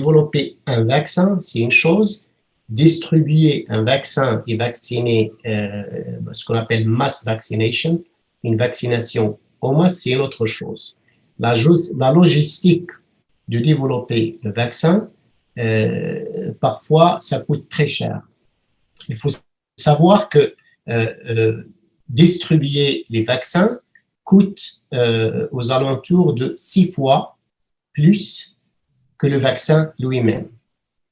Développer un vaccin, c'est une chose. Distribuer un vaccin et vacciner, ce qu'on appelle mass vaccination, une vaccination en masse, c'est une autre chose. La logistique de développer le vaccin, parfois, ça coûte très cher. Il faut savoir que distribuer les vaccins coûte aux alentours de 6 fois plus que le vaccin lui-même.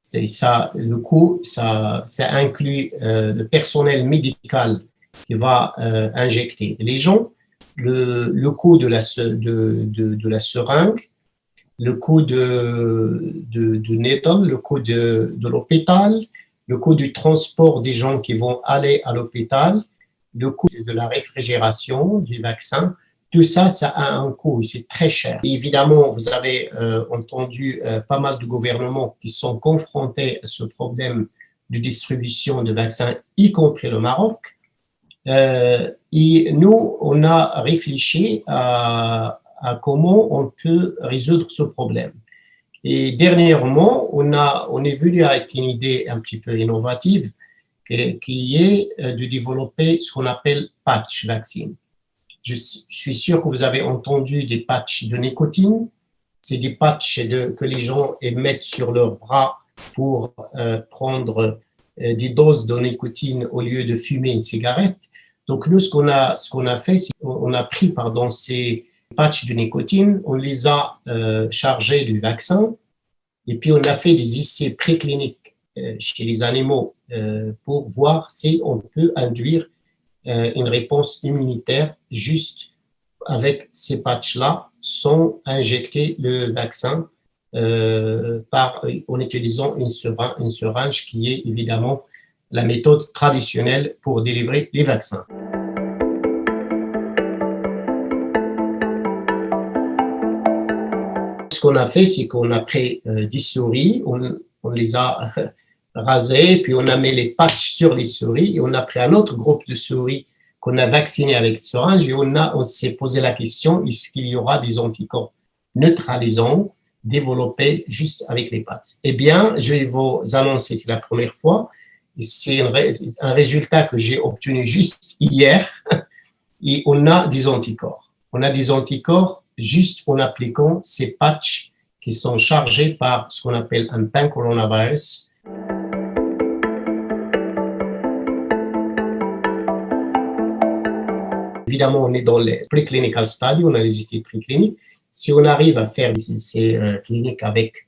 C'est ça, le coût, ça inclut le personnel médical qui va injecter les gens, le coût de la seringue, le coût de needle, le coût de l'hôpital, le coût du transport des gens qui vont aller à l'hôpital, le coût de la réfrigération du vaccin. Tout ça, ça a un coût et c'est très cher. Et évidemment, vous avez entendu pas mal de gouvernements qui sont confrontés à ce problème de distribution de vaccins, y compris le Maroc. Et nous, on a réfléchi à comment on peut résoudre ce problème. Et dernièrement, on est venu avec une idée un petit peu innovative qui est de développer ce qu'on appelle patch vaccine. Je suis sûr que vous avez entendu des patchs de nicotine. C'est des patchs que les gens mettent sur leurs bras pour prendre des doses de nicotine au lieu de fumer une cigarette. Donc nous, ce qu'on a fait, c'est qu'on a pris ces patchs de nicotine, on les a chargés du vaccin et puis on a fait des essais précliniques chez les animaux pour voir si on peut induire une réponse immunitaire juste avec ces patchs-là sans injecter le vaccin en utilisant une seringue qui est évidemment la méthode traditionnelle pour délivrer les vaccins. Ce qu'on a fait, c'est qu'on a pris 10 souris, on les a rasées, puis on a mis les patchs sur les souris, et on a pris un autre groupe de souris qu'on a vacciné avec seringue, et on s'est posé la question, est-ce qu'il y aura des anticorps neutralisants développés juste avec les patchs? Eh bien, je vais vous annoncer, c'est la première fois, et c'est un résultat que j'ai obtenu juste hier, et on a des anticorps. On a des anticorps juste en appliquant ces patchs qui sont chargés par ce qu'on appelle un pan-coronavirus. Évidemment, on est dans les preclinical studies, on a les études précliniques. Si on arrive à faire des essais cliniques avec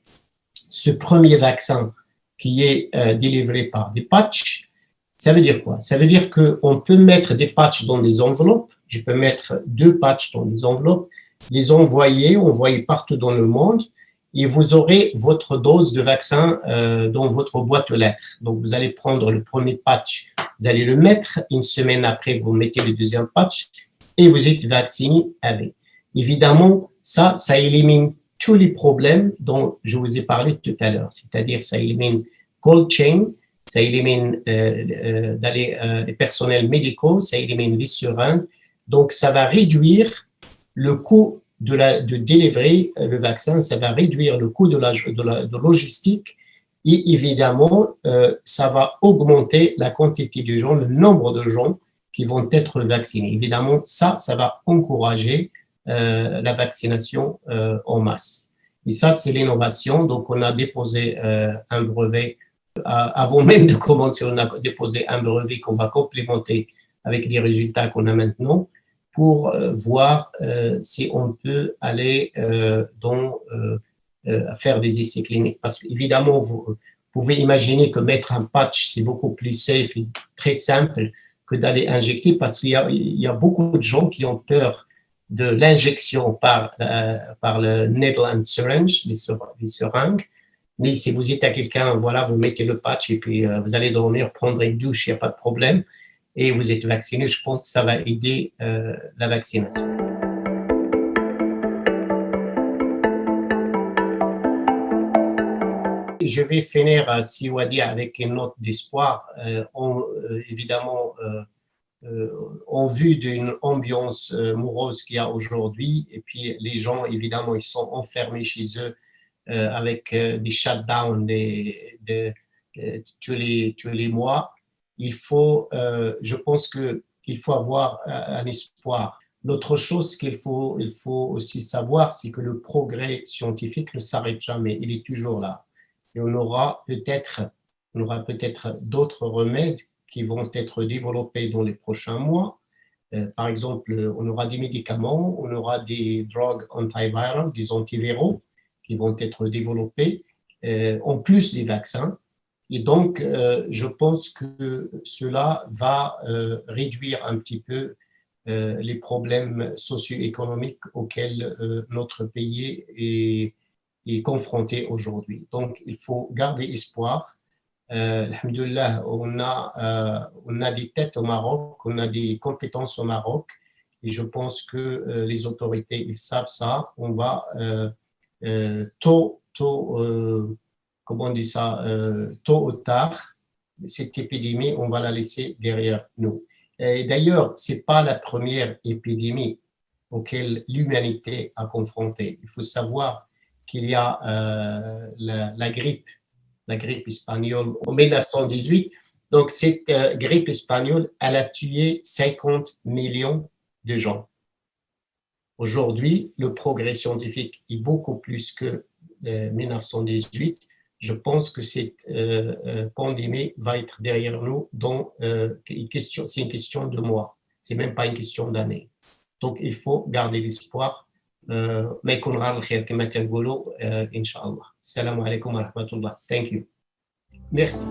ce premier vaccin qui est délivré par des patchs, ça veut dire quoi? Ça veut dire qu'on peut mettre des patchs dans des enveloppes. Je peux mettre 2 patchs dans des enveloppes, les envoyer partout dans le monde et vous aurez votre dose de vaccin dans votre boîte aux lettres. Donc, vous allez prendre le premier patch, vous allez le mettre, une semaine après, vous mettez le deuxième patch et vous êtes vacciné avec. Évidemment, ça élimine tous les problèmes dont je vous ai parlé tout à l'heure, c'est-à-dire ça élimine cold chain, ça élimine les personnels médicaux, ça élimine les seringues. Donc, ça va réduire le coût de délivrer le vaccin, ça va réduire le coût de logistique et évidemment, ça va augmenter la quantité de gens, le nombre de gens qui vont être vaccinés. Évidemment, ça va encourager la vaccination en masse. Et ça, c'est l'innovation. Donc, on a déposé un brevet avant même de commencer, on a déposé un brevet qu'on va complémenter avec les résultats qu'on a maintenant pour voir si on peut aller faire des essais cliniques. Parce qu'évidemment, vous pouvez imaginer que mettre un patch, c'est beaucoup plus safe et très simple que d'aller injecter parce qu'il y a beaucoup de gens qui ont peur de l'injection par le needle and syringe, les seringues. Mais si vous êtes à quelqu'un, voilà, vous mettez le patch et puis vous allez dormir, prendre une douche, il n'y a pas de problème. Et vous êtes vacciné, je pense que ça va aider la vaccination. Je vais finir à Siwadi avec une note d'espoir. Évidemment, en vue d'une ambiance morose qu'il y a aujourd'hui, et puis les gens, évidemment, ils sont enfermés chez eux avec des shutdowns tous les mois. Je pense qu'il faut avoir un espoir. L'autre chose il faut aussi savoir, c'est que le progrès scientifique ne s'arrête jamais, il est toujours là. Et on aura peut-être d'autres remèdes qui vont être développés dans les prochains mois. Par exemple, on aura des médicaments, on aura des drogues antivirales, des antiviraux qui vont être développés, en plus des vaccins. Et donc, je pense que cela va réduire un petit peu les problèmes socio-économiques auxquels notre pays est confronté aujourd'hui. Donc, il faut garder espoir. Alhamdoulilah, on a des têtes au Maroc, on a des compétences au Maroc, et je pense que les autorités, ils savent ça. On va comment on dit ça, tôt ou tard, cette épidémie, on va la laisser derrière nous. Et d'ailleurs, ce n'est pas la première épidémie auquel l'humanité a confronté. Il faut savoir qu'il y a la grippe espagnole en 1918. Donc, cette grippe espagnole, elle a tué 50 millions de gens. Aujourd'hui, le progrès scientifique est beaucoup plus que 1918. Je pense que cette pandémie va être derrière nous. C'est une question de mois. C'est même pas une question d'années. Donc, il faut garder l'espoir. ما يكون غير الخير كما تنقولوا إن شاء الله. السلام عليكم ورحمة الله. Thank you. Merci.